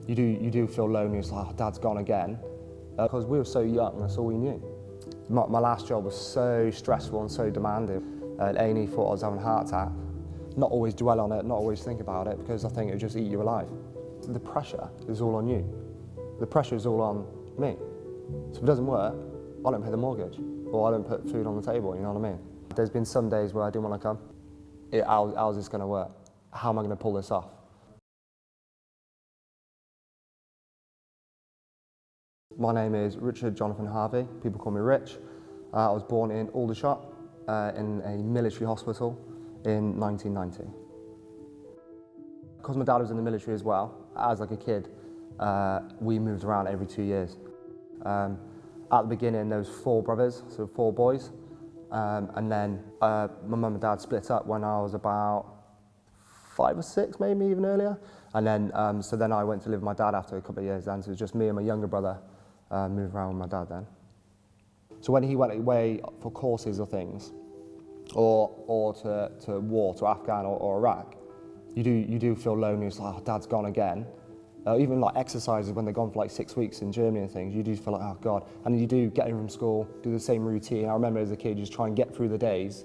You do feel lonely. It's like, oh, Dad's gone again. Because we were so young, that's all we knew. My last job was so stressful and so demanding. A&E thought I was having a heart attack. Not always dwell on it, not always think about it, because I think it would just eat you alive. The pressure is all on you. The pressure is all on me. So if it doesn't work, I don't pay the mortgage, or I don't put food on the table, you know what I mean? There's been some days where I didn't want to come. How's this going to work? How am I going to pull this off? My name is Richard Jonathan Harvey. People call me Rich. I was born in Aldershot in a military hospital in 1990. Because my dad was in the military as well, as like a kid, we moved around every 2 years. At the beginning there was 4 brothers, so 4 boys, and then my mum and dad split up when I was about 5 or 6, maybe even earlier. And then, so then I went to live with my dad after a couple of years then, so it was just me and my younger brother moved around with my dad then. So when he went away for courses or things, or to war, to Afghan or Iraq, you do feel lonely. It's like, oh, Dad's gone again. Even like exercises when they're gone for like 6 weeks in Germany and things, you do feel like, oh God. And you do get in from school, do the same routine. I remember as a kid, you just try and get through the days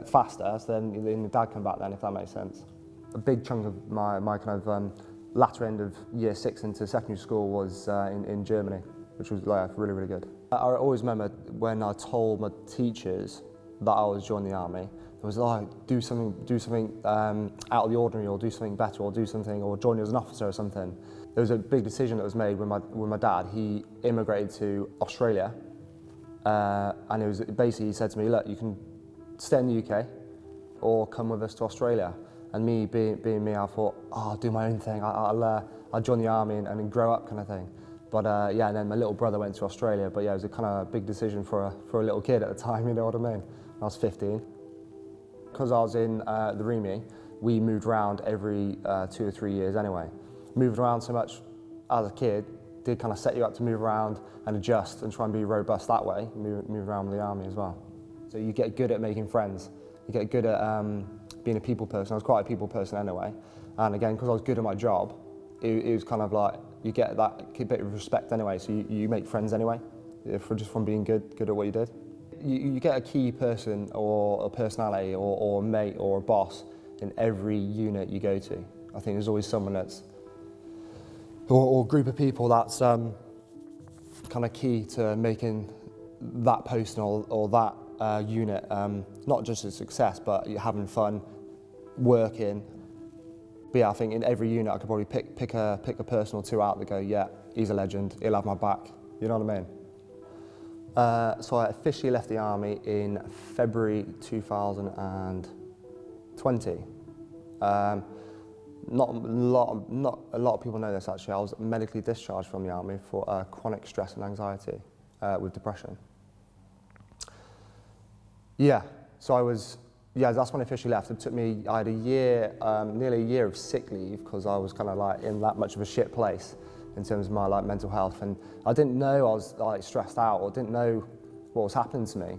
faster, so then your dad come back then, if that makes sense. A big chunk of my kind of latter end of year 6 into secondary school was in Germany, which was like really, really good. I always remember when I told my teachers that I was joining the army, there was like, do something out of the ordinary, or do something better, or do something, or join as an officer or something. There was a big decision that was made with my dad. He immigrated to Australia, and it was basically, he said to me, look, you can stay in the UK or come with us to Australia. And me, being me, I thought, oh, I'll do my own thing. I'll join the army and grow up, kind of thing. But yeah, and then my little brother went to Australia. But yeah, it was a kind of big decision for a little kid at the time, you know what I mean? I was 15. Because I was in the REME, we moved around every 2 or 3 years anyway. Moved around so much as a kid did kind of set you up to move around and adjust and try and be robust that way, move around with the army as well. So you get good at making friends. You get good at being a people person. I was quite a people person anyway. And again, because I was good at my job, it was kind of like, you get that bit of respect anyway, so you make friends anyway, just from being good at what you did. You get a key person or a personality or a mate or a boss in every unit you go to. I think there's always someone that's, or a group of people that's kind of key to making that person or that unit not just a success, but you're having fun, working. But yeah, I think in every unit I could probably pick a person or 2 out that go, yeah, he's a legend, he'll have my back, you know what I mean? So I officially left the army in February 2020. Not a lot of people know this actually. I was medically discharged from the army for chronic stress and anxiety with depression. Yeah, so that's when I officially left. It took me, I had a year, nearly a year of sick leave because I was kind of like in that much of a shit place in terms of my like mental health, and I didn't know I was like stressed out or didn't know what was happening to me.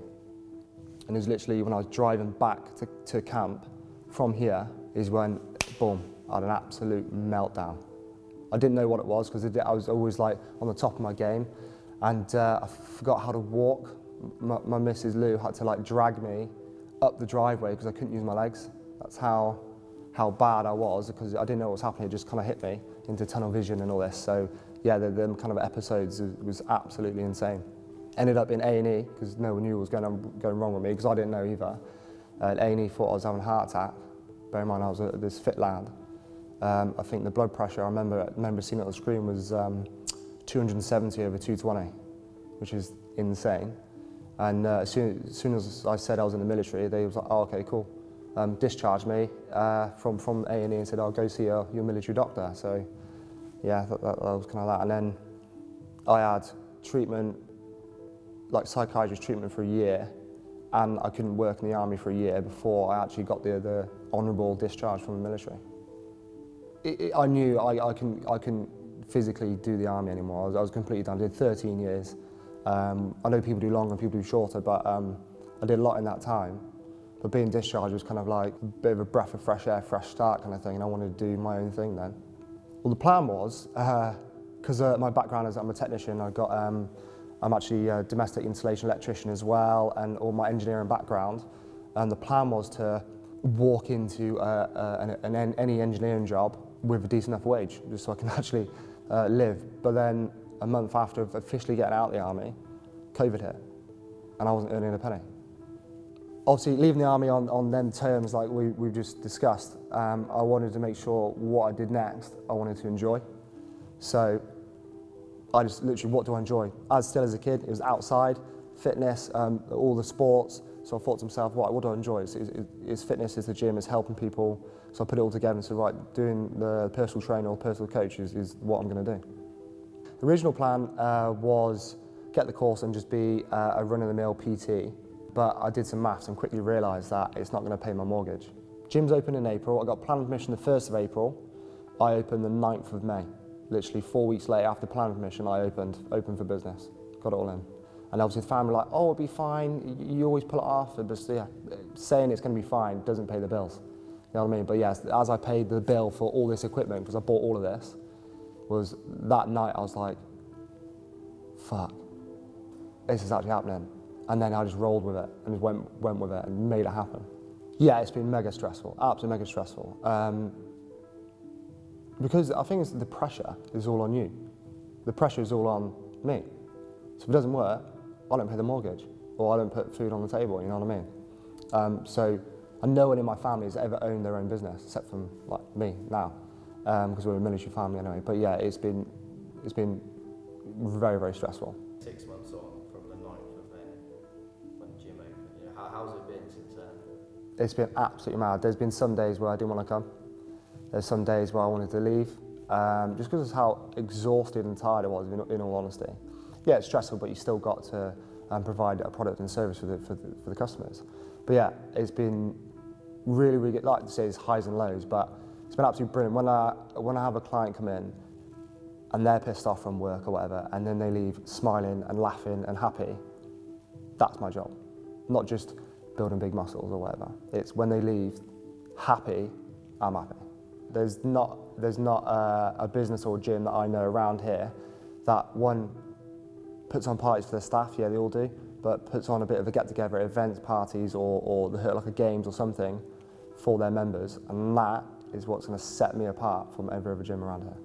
And it was literally when I was driving back to camp from here is when, boom, I had an absolute meltdown. I didn't know what it was because I was always like on the top of my game, and I forgot how to walk. My Mrs. Lou had to like drag me up the driveway because I couldn't use my legs. That's how bad I was, because I didn't know what was happening. It just kind of hit me into tunnel vision and all this. So yeah, the kind of episodes was absolutely insane. Ended up in A&E because no one knew what was going wrong with me, because I didn't know either. A&E thought I was having a heart attack. Bear in mind I was this fit lad. I think the blood pressure, I remember seeing it on the screen, was 270 over 220, which is insane. And as soon as I said I was in the military, they was like, oh, okay, cool. Discharged me from A&E and said, I'll go see your military doctor. So yeah, that was kind of that. And then I had treatment, like psychiatrist treatment for a year, and I couldn't work in the army for a year before I actually got the honourable discharge from the military. I knew I couldn't physically do the army anymore. I was completely done. I did 13 years. I know people do longer and people do shorter, but I did a lot in that time. But being discharged was kind of like a bit of a breath of fresh air, fresh start kind of thing, and I wanted to do my own thing then. Well, the plan was, because my background is I'm a technician, I'm actually a domestic installation electrician as well, and all my engineering background. And the plan was to walk into any engineering job with a decent enough wage, just so I can actually live. But then a month after officially getting out of the army, COVID hit, and I wasn't earning a penny. Obviously, leaving the army on them terms like we've just discussed, I wanted to make sure what I did next, I wanted to enjoy. So I just literally, what do I enjoy? Still as a kid, it was outside, fitness, all the sports. So I thought to myself, what do I enjoy? It's fitness, it's the gym, it's helping people. So I put it all together and said, right, doing the personal trainer or personal coach is what I'm going to do. The original plan was get the course and just be a run-of-the-mill PT. But I did some maths and quickly realised that it's not going to pay my mortgage. Gym's open in April. I got planning permission the 1st of April. I opened the 9th of May. Literally 4 weeks later, after planning permission, I opened for business. Got it all in. And obviously the family were like, oh, it'll be fine. You always pull it off. But yeah, saying it's going to be fine doesn't pay the bills. You know what I mean? But yes, as I paid the bill for all this equipment, because I bought all of this, was that night I was like, fuck, this is actually happening. And then I just rolled with it and just went with it and made it happen. Yeah, it's been mega stressful, absolutely mega stressful. Because I think the pressure is all on you. The pressure is all on me. So if it doesn't work, I don't pay the mortgage or I don't put food on the table, you know what I mean? So no one in my family has ever owned their own business except from like me now, because we're a military family anyway. But yeah, it's been very, very stressful. 6 months on from the 9th of May when the gym opened. You know, how's it been since then? It's been absolutely mad. There's been some days where I didn't want to come. There's some days where I wanted to leave, just because of how exhausted and tired I was, in all honesty. Yeah, it's stressful, but you still got to provide a product and service for the customers. But yeah, it's been really, really good. Like to say, it's highs and lows, but it's been absolutely brilliant. When I have a client come in and they're pissed off from work or whatever, and then they leave smiling and laughing and happy, that's my job. Not just building big muscles or whatever. It's when they leave happy, I'm happy. There's not a business or gym that I know around here that one puts on parties for their staff, yeah, they all do, but puts on a bit of a get-together at events, parties, or like a games or something for their members, and that is what's going to set me apart from every other gym around here.